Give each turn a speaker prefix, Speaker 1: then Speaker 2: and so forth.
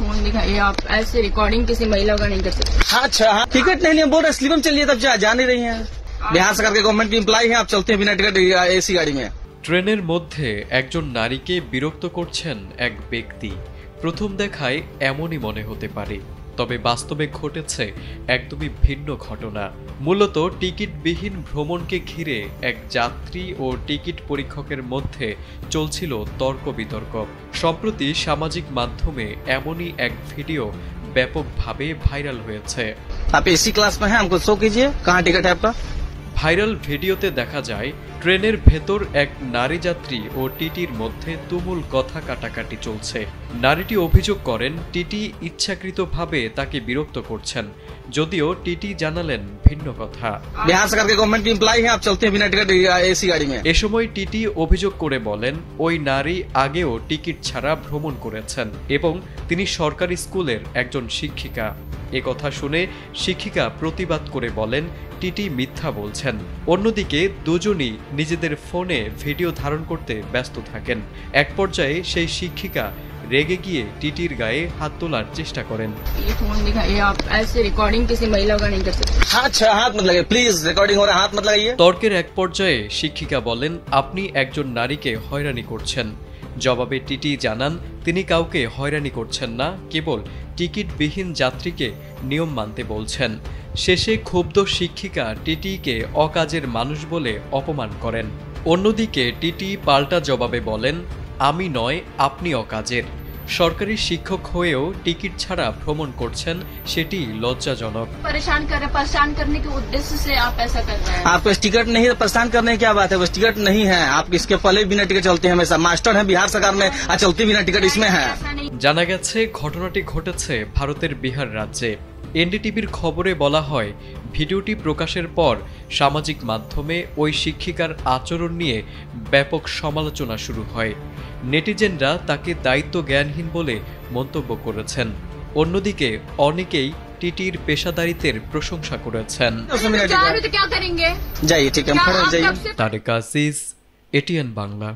Speaker 1: Phone दिखाइए, आप ऐसे रिकॉर्डिंग किसी महिला का नहीं कर सकते।
Speaker 2: हाँ अच्छा, हाँ टिकट नहीं बोल रहे, स्लीपर में चलिए, तब जा नहीं रही हैं। बिहार सरकार के गवर्नमेंट की एम्प्लॉय हैं, आप चलते हैं बिना टिकट एसी गाड़ी में।
Speaker 3: ট্রেনের মধ্যে একজন নারীকে বিরক্ত করছেন এক ব্যক্তি। প্রথম দেখায় এমনই মনে হতে পারে, তবে বাস্তবে ঘটেছে একদমই ভিন্ন ঘটনা। মূলত টিকিটবিহীন ভ্রমণকে ঘিরে এক যাত্রী ও টিকিট পরীক্ষকের মধ্যে চলছিল তর্ক বিতর্ক। সম্প্রতি সামাজিক মাধ্যমে এমনই এক ভিডিও ব্যাপকভাবে ভাইরাল হয়েছে।
Speaker 2: आप एसी क्लास में हैं, हमको शो कीजिए, कहाँ टिकट है आपका।
Speaker 3: ভাইরাল ভিডিওতে দেখা যায় ট্রেনের ভেতর এক নারী যাত্রী ও টিটির মধ্যে তুমুল কথা কাটাকাটি চলছে। নারীটি অভিযোগ করেন টিটি ইচ্ছাকৃতভাবে তাকে বিরক্ত করছেন, যদিও টিটি জানালেন ভিন্ন কথা।
Speaker 2: बिहार सरकार के गवर्नमेंट की एम्प्लॉय हैं, आप चलते हैं बिना टिकट एसी गाड़ी में।
Speaker 3: এ সময় টিটি অভিযোগ করে বলেন ওই নারী আগেও টিকিট ছাড়া ভ্রমণ করেছেন এবং তিনি সরকারি স্কুলের একজন শিক্ষিকা। এ কথা শুনে শিক্ষিকা প্রতিবাদ করে বলেন টিটি মিথ্যা বলছেন। অন্যদিকে দুজনই নিজেদের ফোনে ভিডিও ধারণ করতে ব্যস্ত থাকেন। এক পর্যায়ে সেই শিক্ষিকা রেগে গিয়ে টিটির গায়ে হাত তোলার চেষ্টা করেন।
Speaker 1: ये फोन दिखाइए, आप ऐसे रिकॉर्डिंग किसी महिला का नहीं कर सकते।
Speaker 2: हाँ अच्छा, हाथ मत लगाइए प्लीज, रिकॉर्डिंग हो रहा है, हाथ मत लगाइए।
Speaker 3: তর্কের এক পর্যায়ে শিক্ষিকা বলেন আপনি একজন নারীকে হয়রানি করছেন। জবাবে টিটি জানান তিনি কাউকে হয়রানি করছেন না, কেবল টিকিটবিহীন যাত্রীকে নিয়ম মানতে বলছেন। শেষে ক্ষুব্ধ শিক্ষিকা টিটিকে অকাজের মানুষ বলে অপমান করেন। অন্যদিকে টিটি পাল্টা জবাবে বলেন আমি নয়, আপনি অকাজের। সরকারি শিক্ষক হয়েও টিকিট ছাড়া ভ্রমণ করছেন, সেটি লজ্জাজনক।
Speaker 1: परेशान करने के उद्देश्य से आप ऐसा कर रहे हैं।
Speaker 2: आपको टिकट नहीं है, परेशान करने की क्या बात है, बस टिकट नहीं है। आप इसके पहले बिना टिकट चलते हैं, हमेशा मास्टर हैं बिहार सरकार में, चलते बिना टिकट इसमें है।
Speaker 3: জানা গেছে ঘটনাটি ঘটেছে ভারতের বিহার রাজ্যে। এনডিটিভির খবরে বলা হয় ভিডিওটি প্রকাশের পর সামাজিক মাধ্যমে ওই শিক্ষিকার আচরণ নিয়ে ব্যাপক সমালোচনা শুরু হয়। নেটিজেনরা তাকে দায়িত্ব জ্ঞানহীন বলে মন্তব্য করেছেন। অন্যদিকে অনেকেই টিটির পেশাদারিত্বের প্রশংসা করেছেন।
Speaker 1: क्या करेंगे?
Speaker 2: जाइए ठीक है,
Speaker 3: তারেক আজিজ, এটিএন বাংলা।